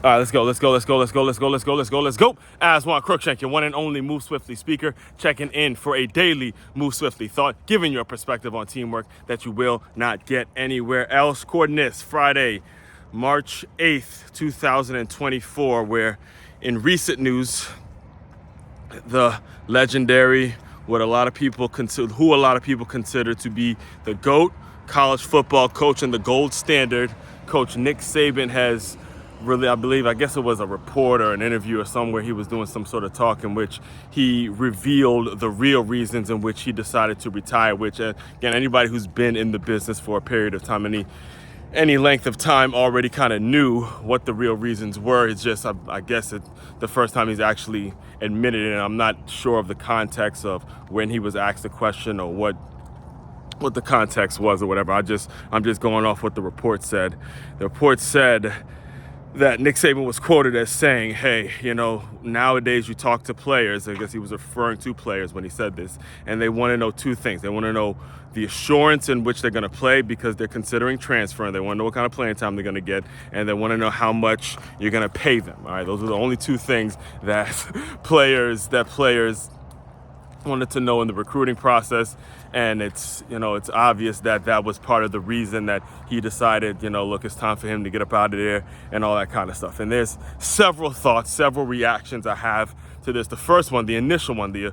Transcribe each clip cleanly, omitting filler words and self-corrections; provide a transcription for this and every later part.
All right, let's go. Aswan Crookshank, your one and only Move Swiftly speaker, checking in for a daily Move Swiftly thought, giving you a perspective on teamwork that you will not get anywhere else. Coordinates Friday, March 8th, 2024, where in recent news, the legendary, who a lot of people consider to be the GOAT, college football coach and the gold standard, Coach Nick Saban has really, I guess it was a report or an interview or somewhere he was doing some sort of talk in which he revealed the real reasons in which he decided to retire, which again, anybody who's been in the business for a period of time, any length of time already kind of knew what the real reasons were. It's just, I guess the first time he's actually admitted it, and I'm not sure of the context of when he was asked the question or what the context was or whatever. I'm just going off what the report said. The report said that Nick Saban was quoted as saying, hey, nowadays you talk to players, I guess he was referring to players when he said this, and they want to know two things. They want to know the assurance in which they're going to play because they're considering transferring. They want to know what kind of playing time they're going to get, and they want to know how much you're going to pay them. All right, those are the only two things that players wanted to know in the recruiting process, and it's obvious that was part of the reason that he decided, look, it's time for him to get up out of there and all that kind of stuff. And there's several thoughts, several reactions I have to this. The first one, the initial one, the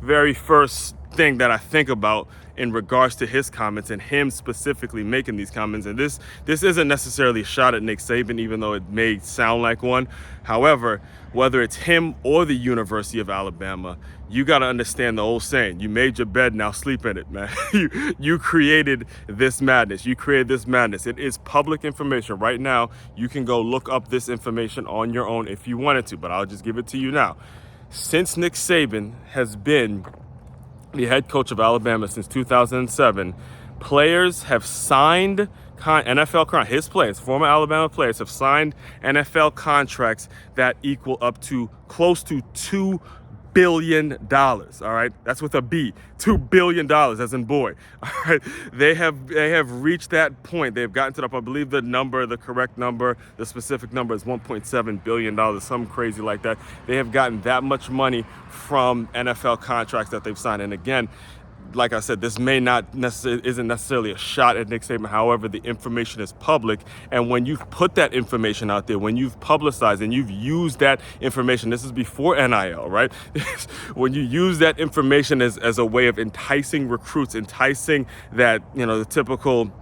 very first thing that I think about in regards to his comments and him specifically making these comments, and this isn't necessarily a shot at Nick Saban, even though it may sound like one. However, whether it's him or the University of Alabama, you got to understand the old saying, you made your bed, now sleep in it, man. You created this madness. It is public information. Right now, you can go look up this information on your own if you wanted to, but I'll just give it to you now. Since Nick Saban has been the head coach of Alabama since 2007, players have signed his players, former Alabama players, have signed NFL contracts that equal up to close to $2 billion. All right, that's with a B. $2 billion, as in boy. All right, they have reached that point. They've gotten to the, I believe the correct number, the specific number is $1.7 billion, something crazy like that. They have gotten that much money from NFL contracts that they've signed. And again, like I said, this isn't necessarily a shot at Nick Saban. However, the information is public, and when you've put that information out there, when you've publicized and you've used that information, this is before NIL, right? When you use that information as a way of enticing recruits, enticing that, the typical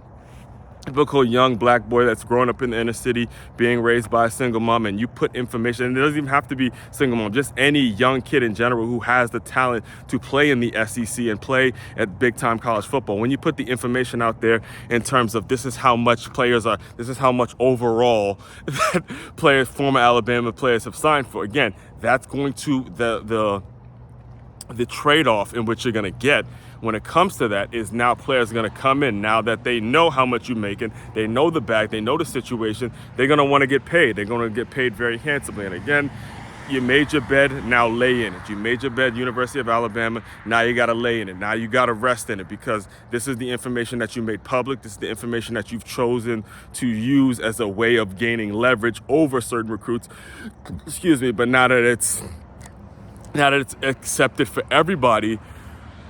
young black boy that's grown up in the inner city, being raised by a single mom, and you put information, and it doesn't even have to be single mom, just any young kid in general who has the talent to play in the SEC and play at big time college football. When you put the information out there in terms of this is how much overall that former Alabama players have signed for, again, that's going to the trade-off in which you're going to get when it comes to that is now players are going to come in now that they know how much you're making, they know the bag, they know the situation, they're going to want to get paid. They're going to get paid very handsomely. And again, you made your bed, now lay in it. You made your bed, University of Alabama, now you got to lay in it. Now you got to rest in it because this is the information that you made public. This is the information that you've chosen to use as a way of gaining leverage over certain recruits. But now that it's accepted for everybody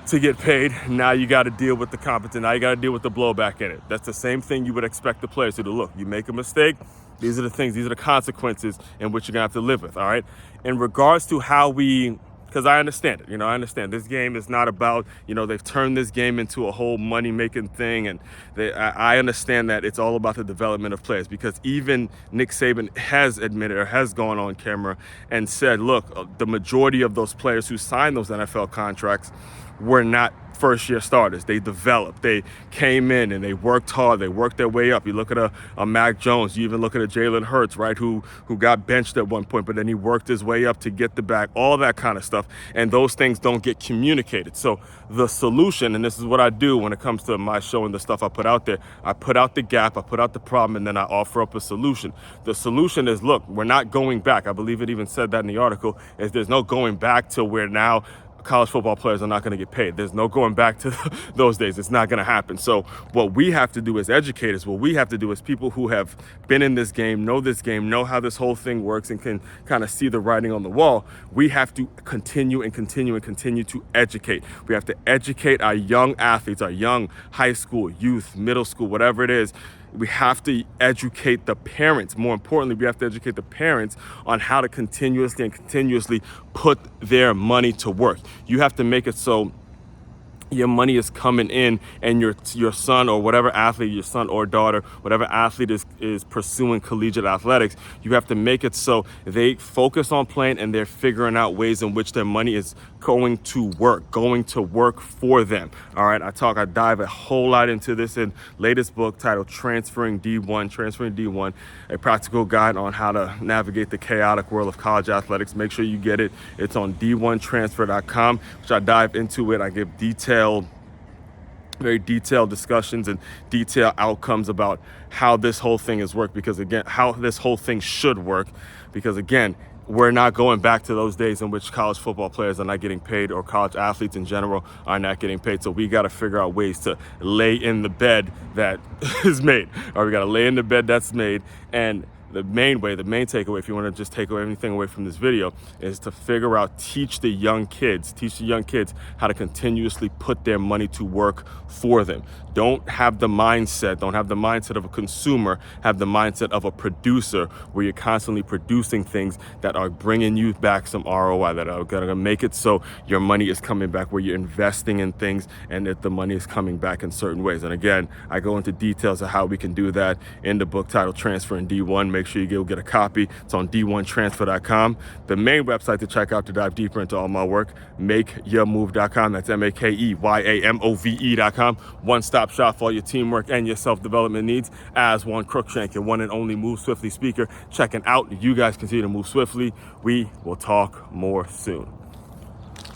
to get paid, now you got to deal with the competition. Now you got to deal with the blowback in it. That's the same thing you would expect the players to do. Look, you make a mistake, these are the consequences in which you're going to have to live with, all right? In regards to how because I understand it, I understand this game is not about, they've turned this game into a whole money-making thing, and I understand that it's all about the development of players, because even Nick Saban has admitted or has gone on camera and said, look, the majority of those players who signed those NFL contracts were not first-year starters. They developed. They came in and they worked hard. They worked their way up. You look at a Mac Jones. You even look at a Jalen Hurts, right, who got benched at one point, but then he worked his way up to get the bag, all that kind of stuff. And those things don't get communicated. So the solution, and this is what I do when it comes to my show and the stuff I put out there, I put out the gap, I put out the problem, and then I offer up a solution. The solution is, look, we're not going back. I believe it even said that in the article, is there's no going back to where now college football players are not going to get paid. There's no going back to those days. It's not going to happen. So what we have to do as educators, what we have to do as people who have been in this game, know how this whole thing works, and can kind of see the writing on the wall, we have to continue to educate. We have to educate our young athletes, our young high school, youth, middle school, whatever it is. We have to educate the parents. More importantly, we have to educate the parents on how to continuously put their money to work. You have to make it so your money is coming in, and your son or whatever athlete, your son or daughter, whatever athlete is pursuing collegiate athletics, you have to make it so they focus on playing and they're figuring out ways in which their money is going to work for them. All right, I dive a whole lot into this in latest book titled Transferring D1, a practical guide on how to navigate the chaotic world of college athletics. Make sure you get it. It's on d1transfer.com, which I dive into it. I give very detailed discussions and detailed outcomes about how this whole thing is worked, because again, how this whole thing should work, because again, we're not going back to those days in which college football players are not getting paid, or college athletes in general are not getting paid. So we got to figure out ways to lay in the bed that is made, or we got to lay in the bed that's made. And the main takeaway, if you want to just take anything away from this video, is to figure out, teach the young kids how to continuously put their money to work for them. Don't have the mindset of a consumer, have the mindset of a producer, where you're constantly producing things that are bringing you back some ROI, that are going to make it so your money is coming back, where you're investing in things and that the money is coming back in certain ways. And again, I go into details of how we can do that in the book titled Transferring D1. Make sure you go get a copy. It's on d1transfer.com. The main website to check out to dive deeper into all my work, makeyourmove.com. That's makeyourmove.com. One-stop shop for all your teamwork and your self-development needs. As Juan Cruikshank, your one and only Move Swiftly speaker, checking out. You guys continue to move swiftly. We will talk more soon.